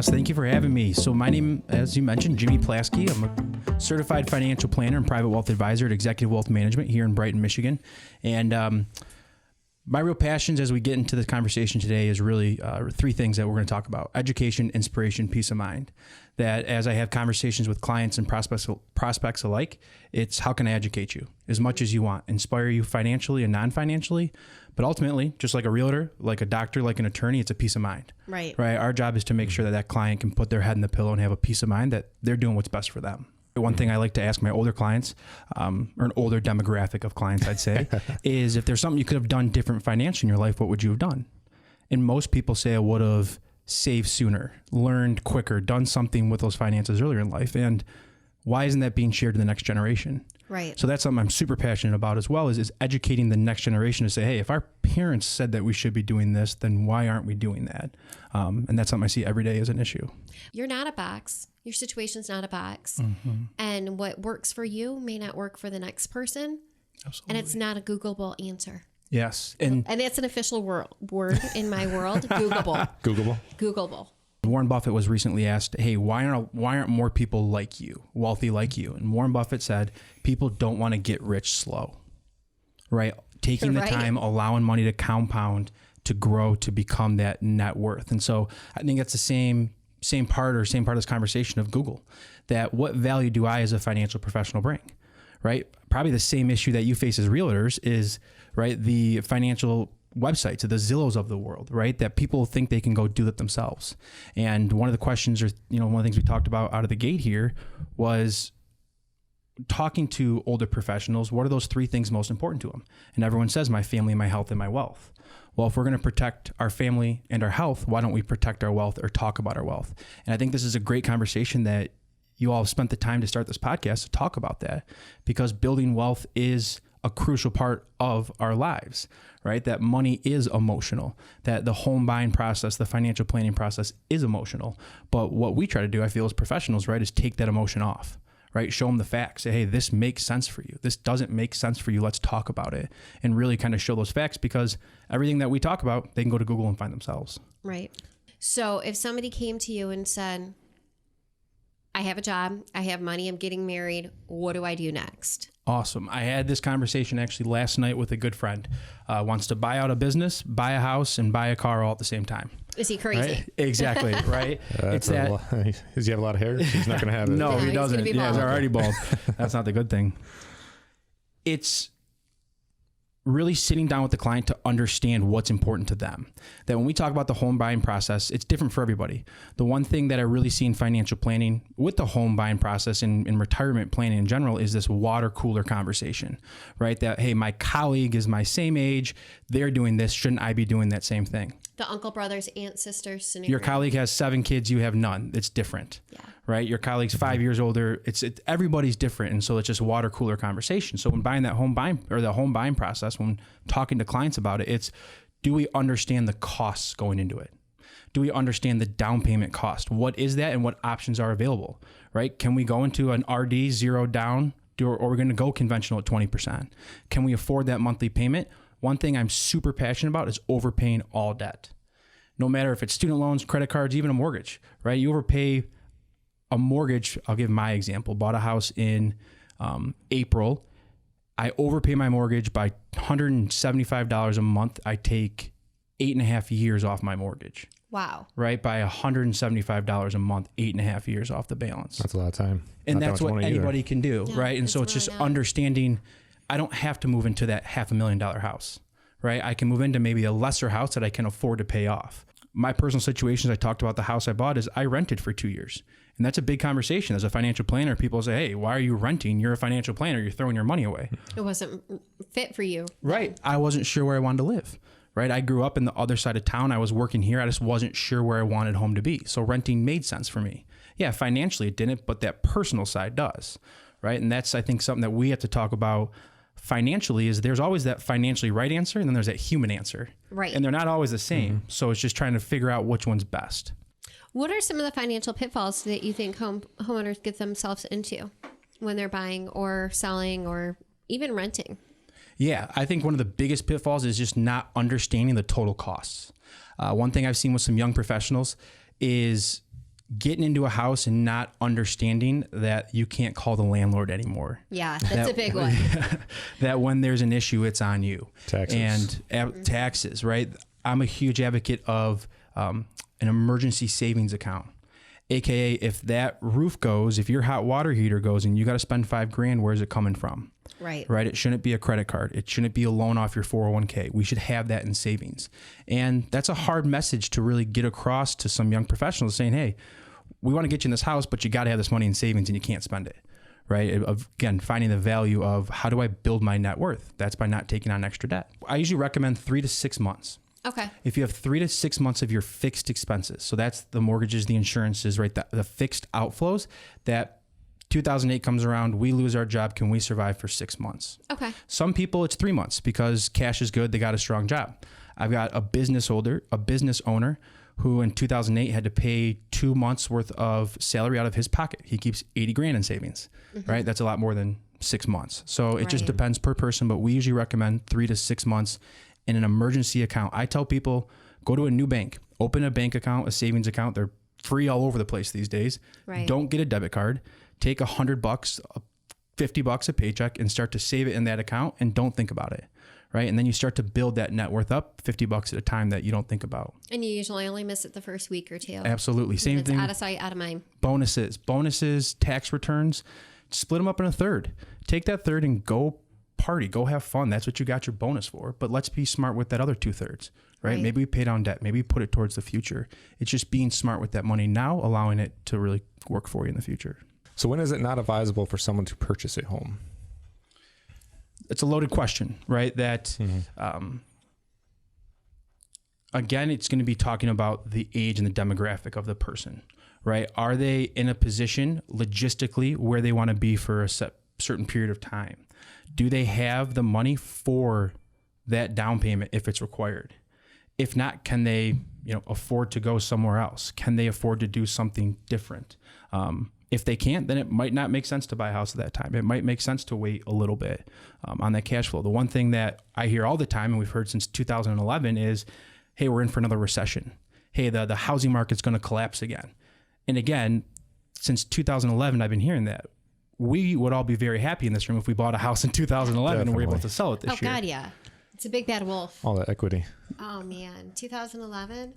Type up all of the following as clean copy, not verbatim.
Yes, thank you for having me. So my name, as you mentioned, Jimmie Plaskey. I'm a certified financial planner and private wealth advisor at Executive Wealth Management here in Brighton, Michigan. And my real passions as we get into this conversation today is really three things that we're going to talk about: education, inspiration, peace of mind. That as I have conversations with clients and prospects alike, it's how can I educate you as much as you want, inspire you financially and non-financially, but ultimately, just like a realtor, like a doctor, like an attorney, it's a peace of mind. Right. Our job is to make sure that that client can put their head in the pillow and have a peace of mind that they're doing what's best for them. One thing I like to ask my older clients, or an older demographic of clients, I'd say, is if there's something you could have done different financially in your life, what would you have done? And most people say I would have saved sooner, learned quicker, done something with those finances earlier in life. And why isn't that being shared to the next generation? Right. So that's something I'm super passionate about as well, is educating the next generation to say, hey, if our parents said that we should be doing this, then why aren't we doing that? And that's something I see every day as an issue. You're not a box. Your situation's not a box. Mm-hmm. And what works for you may not work for the next person. Absolutely. And it's not a Googleable answer. Yes. And that's an official word in my world. Googleable. Googleable. Warren Buffett was recently asked, hey, why aren't more people like you, wealthy like you? And Warren Buffett said, people don't want to get rich slow, right? Taking the time, allowing money to compound, to grow, to become that net worth. And so I think that's the same part of this conversation of Google, that what value do I as a financial professional bring, right? Probably the same issue that you face as realtors is, right, the financial websites, the Zillows of the world, right? That people think they can go do it themselves. And one of the questions, or one of the things we talked about out of the gate here was talking to older professionals. What are those three things most important to them? And everyone says my family, my health, and my wealth. Well, if we're going to protect our family and our health, why don't we protect our wealth or talk about our wealth? And I think this is a great conversation that you all have spent the time to start this podcast to talk about that, because building wealth is a crucial part of our lives, right? That money is emotional, that the home buying process, the financial planning process is emotional. But what we try to do, I feel, as professionals, right, is take that emotion off, right? Show them the facts. Say, hey, this makes sense for you. This doesn't make sense for you. Let's talk about it, and really kind of show those facts, because everything that we talk about, they can go to Google and find themselves. Right. So if somebody came to you and said, I have a job, I have money, I'm getting married, what do I do next? Awesome. I had this conversation actually last night with a good friend. Wants to buy out a business, buy a house, and buy a car all at the same time. Is he crazy? Right? Exactly. Right. It's that. Does he have a lot of hair? He's not going to have it. No, Yeah, he doesn't. he's Yeah, he's already bald. That's not the good thing. It's really sitting down with the client to understand what's important to them. That when we talk about the home buying process, it's different for everybody. The one thing that I really see in financial planning with the home buying process and in retirement planning in general is this water cooler conversation, right? That, hey, my colleague is my same age, they're doing this, shouldn't I be doing that same thing? The uncle, brothers, aunt, sisters scenario. Your colleague has 7 kids, you have none. It's different. Yeah. Right? Your colleague's 5 years older. Everybody's different. And so it's just water cooler conversation. So when buying that home buying process, when talking to clients about it, it's, do we understand the costs going into it? Do we understand the down payment cost? What is that and what options are available? Right? Can we go into an RD 0 down, or we're going to go conventional at 20%? Can we afford that monthly payment? One thing I'm super passionate about is overpaying all debt. No matter if it's student loans, credit cards, even a mortgage, right? You overpay a mortgage. I'll give my example. Bought a house in April. I overpay my mortgage by $175 a month. I take 8.5 years off my mortgage. Wow. Right? By $175 a month, 8.5 years off the balance. That's a lot of time. And that's what anybody can do, Yeah, right? And so it's just understanding, I don't have to move into that $500,000 house, right? I can move into maybe a lesser house that I can afford to pay off. My personal situations, I talked about the house I bought, is I rented for 2 years. And that's a big conversation as a financial planner. People say, hey, why are you renting? You're a financial planner. You're throwing your money away. It wasn't fit for you. Right. I wasn't sure where I wanted to live. Right. I grew up in the other side of town. I was working here. I just wasn't sure where I wanted home to be. So renting made sense for me. Yeah, financially it didn't, but that personal side does. Right. And that's, I think, something that we have to talk about financially, is there's always that financially right answer, and then there's that human answer. Right. And they're not always the same. Mm-hmm. So it's just trying to figure out which one's best. What are some of the financial pitfalls that you think homeowners get themselves into when they're buying or selling or even renting? Yeah, I think one of the biggest pitfalls is just not understanding the total costs. One thing I've seen with some young professionals is getting into a house and not understanding that you can't call the landlord anymore. Yeah, that's a big one. That when there's an issue, it's on you. Taxes. And taxes, right? I'm a huge advocate of an emergency savings account. AKA, if that roof goes, if your hot water heater goes and you got to spend $5,000, where's it coming from? Right. It shouldn't be a credit card. It shouldn't be a loan off your 401k. We should have that in savings. And that's a hard message to really get across to some young professionals saying, hey, we want to get you in this house, but you got to have this money in savings and you can't spend it. Right. Again, finding the value of how do I build my net worth? That's by not taking on extra debt. I usually recommend 3 to 6 months. Okay. If you have 3 to 6 months of your fixed expenses, so that's the mortgages, the insurances, right? The fixed outflows, that 2008 comes around, we lose our job. Can we survive for 6 months? Okay. Some people it's 3 months because cash is good. They got a strong job. I've got a business owner who in 2008 had to pay 2 months worth of salary out of his pocket. He keeps $80,000 in savings, right? That's a lot more than 6 months. So it just depends per person, but we usually recommend 3 to 6 months in an emergency account. I tell people, go to a new bank, open a bank account, a savings account. They're free all over the place these days. Right. Don't get a debit card. Take $100, $50 a paycheck and start to save it in that account and don't think about it. Right. And then you start to build that net worth up $50 at a time that you don't think about. And you usually only miss it the first week or two. Absolutely. Same it's thing. Out of sight, out of mind. Bonuses, tax returns, split them up in a third. Take that third and go party, go have fun. That's what you got your bonus for. But let's be smart with that other 2/3, right? Maybe we pay down debt. Maybe put it towards the future. It's just being smart with that money now, allowing it to really work for you in the future. So when is it not advisable for someone to purchase a home? It's a loaded question, right? That, again, it's going to be talking about the age and the demographic of the person, right? Are they in a position logistically where they want to be for a certain period of time? Do they have the money for that down payment if it's required? If not, can they, afford to go somewhere else? Can they afford to do something different? If they can't, then it might not make sense to buy a house at that time. It might make sense to wait a little bit on that cash flow. The one thing that I hear all the time, and we've heard since 2011, is, hey, we're in for another recession. Hey, the housing market's going to collapse again. And again, since 2011, I've been hearing that. We would all be very happy in this room if we bought a house in 2011 and were able to sell it this year. Oh, God, yeah. It's a big bad wolf. All that equity. Oh, man. 2011,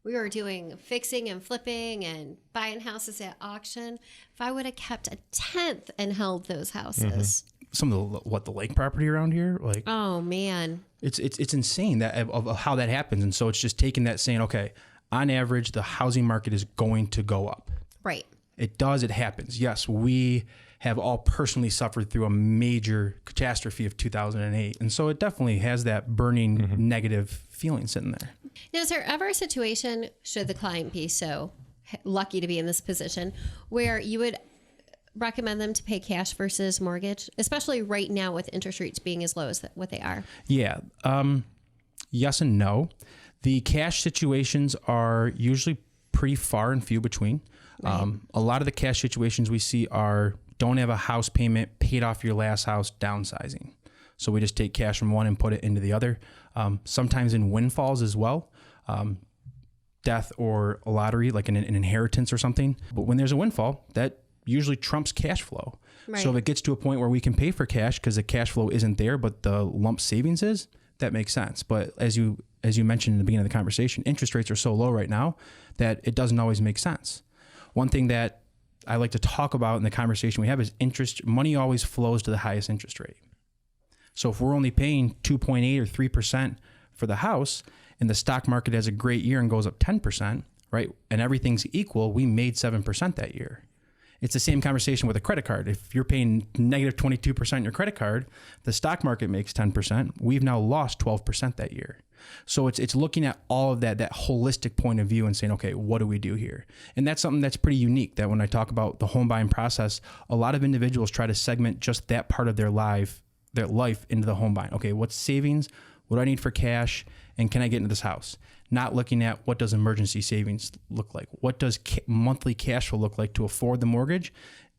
we were doing fixing and flipping and buying houses at auction. If I would have kept a tenth and held those houses. Some of the lake property around here, like, oh, man. It's insane that of how that happens. And so it's just taking that saying, okay, on average, the housing market is going to go up. Right. It does. It happens. Yes, we have all personally suffered through a major catastrophe of 2008. And so it definitely has that burning negative feeling sitting there. Now, is there ever a situation, should the client be so lucky to be in this position, where you would recommend them to pay cash versus mortgage, especially right now with interest rates being as low as what they are? Yeah. Yes and no. The cash situations are usually pretty far and few between. Right. A lot of the cash situations we see are don't have a house payment, paid off your last house, downsizing. So we just take cash from one and put it into the other. Sometimes in windfalls as well, death or a lottery, like an inheritance or something. But when there's a windfall, that usually trumps cash flow. Right. So if it gets to a point where we can pay for cash because the cash flow isn't there, but the lump savings is, that makes sense. But as you mentioned in the beginning of the conversation, interest rates are so low right now that it doesn't always make sense. One thing that I like to talk about in the conversation we have is money always flows to the highest interest rate. So if we're only paying 2.8 or 3% for the house and the stock market has a great year and goes up 10%, right? And everything's equal, we made 7% that year. It's the same conversation with a credit card. If you're paying negative 22% on your credit card, the stock market makes 10%. We've now lost 12% that year. So it's looking at all of that holistic point of view and saying, okay, what do we do here? And that's something that's pretty unique, that when I talk about the home buying process, a lot of individuals try to segment just that part of their life into the home buying. Okay, what's savings? What do I need for cash? And can I get into this house? Not looking at what does emergency savings look like? What does monthly cash flow look like to afford the mortgage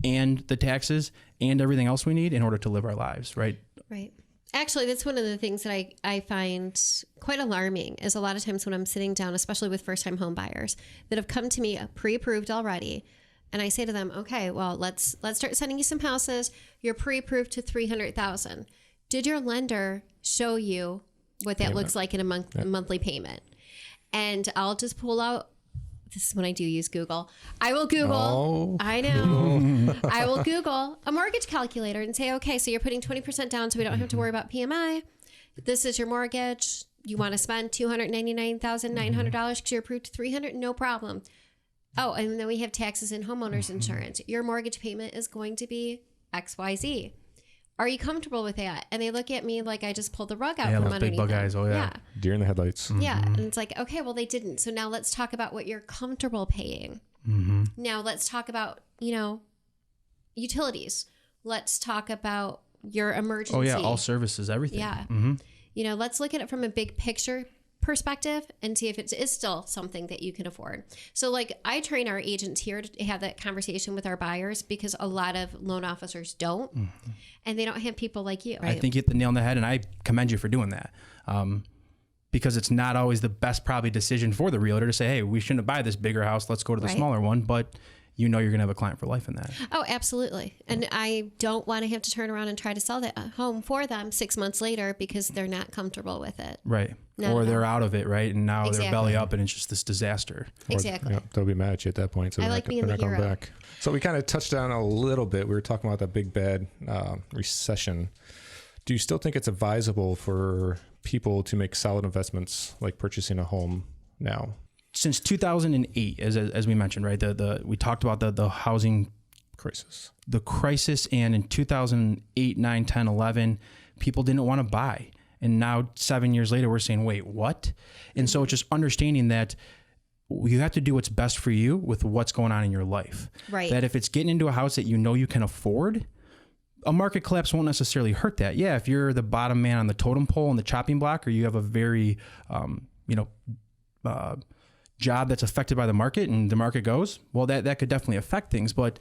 and the taxes and everything else we need in order to live our lives, right? Right. Actually, that's one of the things that I find quite alarming is a lot of times when I'm sitting down, especially with first-time home buyers that have come to me pre-approved already, and I say to them, okay, well, let's start sending you some houses. You're pre-approved to $300,000. Did your lender show you what that looks like in a monthly payment? And I'll just pull out. This is when I do use Google. I will Google. Oh, I know. I will Google a mortgage calculator and say, okay, so you're putting 20% down so we don't have to worry about PMI. This is your mortgage. You want to spend $299,900 because you're approved to $300,000? No problem. Oh, and then we have taxes and homeowners insurance. Your mortgage payment is going to be XYZ. Are you comfortable with that? And they look at me like I just pulled the rug out from those underneath big bug them. eyes. Oh, yeah. deer in the headlights. Yeah. And it's like, okay, well, they didn't. So now let's talk about what you're comfortable paying. Now let's talk about, utilities. Let's talk about your emergency. Oh, yeah. All services, everything. Yeah. Let's look at it from a big picture perspective and see if it is still something that you can afford. So I train our agents here to have that conversation with our buyers because a lot of loan officers don't, and they don't have people like you. Right? I think you hit the nail on the head, and I commend you for doing that. Because it's not always the best probably decision for the realtor to say, hey, we shouldn't buy this bigger house. Let's go to the smaller one. But you're going to have a client for life in that. Oh, absolutely. And I don't want to have to turn around and try to sell that home for them 6 months later because they're not comfortable with it. Right. Or they're out of it, right? And now they're belly up and it's just this disaster. Exactly. They'll be mad at you at that point. So I like being the hero. Coming back. So we kind of touched on a little bit. We were talking about that big bad recession. Do you still think it's advisable for people to make solid investments like purchasing a home now? Since 2008, as we mentioned, right? We talked about the housing crisis, and in 2008, 9, 10, 11, people didn't want to buy. And now 7 years later, we're saying, wait, what? And so it's just understanding that you have to do what's best for you with what's going on in your life. Right. That if it's getting into a house that you can afford, a market collapse won't necessarily hurt that. Yeah, if you're the bottom man on the totem pole on the chopping block, or you have a very, job that's affected by the market and the market goes, well, that could definitely affect things. But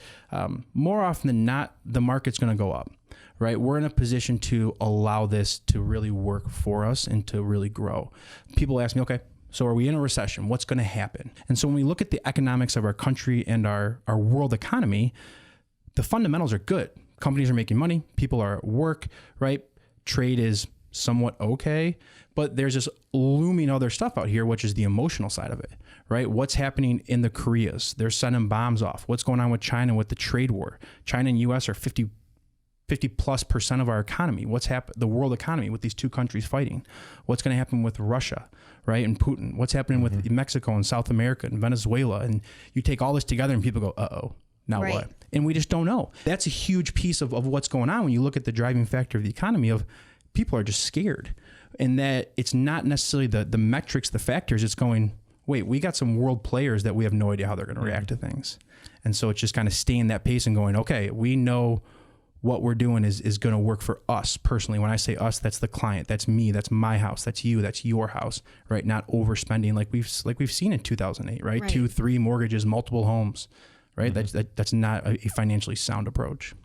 more often than not, the market's going to go up, right? We're in a position to allow this to really work for us and to really grow. People ask me, okay, so are we in a recession? What's going to happen? And so when we look at the economics of our country and our world economy, the fundamentals are good. Companies are making money. People are at work, right? Trade is somewhat okay, but there's this looming other stuff out here, which is the emotional side of it, right? What's happening in the Koreas? They're sending bombs off. What's going on with China with the trade war? China and US are 50+% of our economy. What's the world economy with these two countries fighting? What's going to happen with Russia, right? And Putin? What's happening with Mexico and South America and Venezuela? And you take all this together and people go, uh-oh, now what? And we just don't know. That's a huge piece of what's going on when you look at the driving factor of the economy of people are just scared. And that it's not necessarily the metrics, the factors. It's going, wait, we got some world players that we have no idea how they're going to react to things. And so it's just kind of staying that pace and going, okay, we know what we're doing is going to work for us personally. When I say us, that's the client, that's me, that's my house, that's you, that's your house, right? Not overspending like we've seen in 2008, right? 2, 3 mortgages, multiple homes, right? That's not a financially sound approach.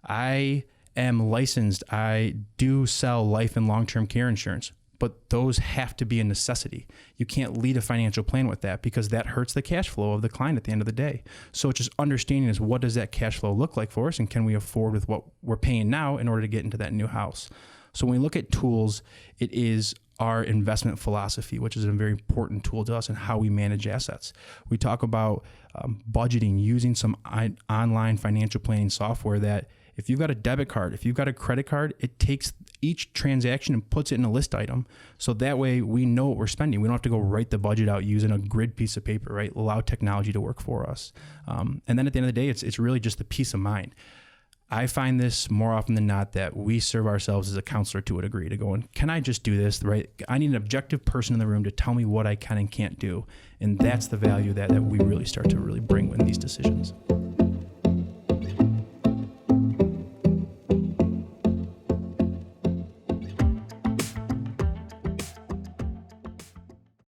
I am licensed. I do sell life and long-term care insurance, but those have to be a necessity. You can't lead a financial plan with that because that hurts the cash flow of the client at the end of the day. So it's just understanding is what does that cash flow look like for us, and can we afford with what we're paying now in order to get into that new house? So when we look at tools, it is our investment philosophy, which is a very important tool to us and how we manage assets. We talk about budgeting, using some online financial planning software that if you've got a debit card, if you've got a credit card, it takes each transaction and puts it in a list item. So that way we know what we're spending. We don't have to go write the budget out using a grid piece of paper, right? Allow technology to work for us. And then at the end of the day, it's really just the peace of mind. I find this more often than not that we serve ourselves as a counselor to a degree to going, can I just do this, right? I need an objective person in the room to tell me what I can and can't do. And that's the value that we really start to really bring in these decisions.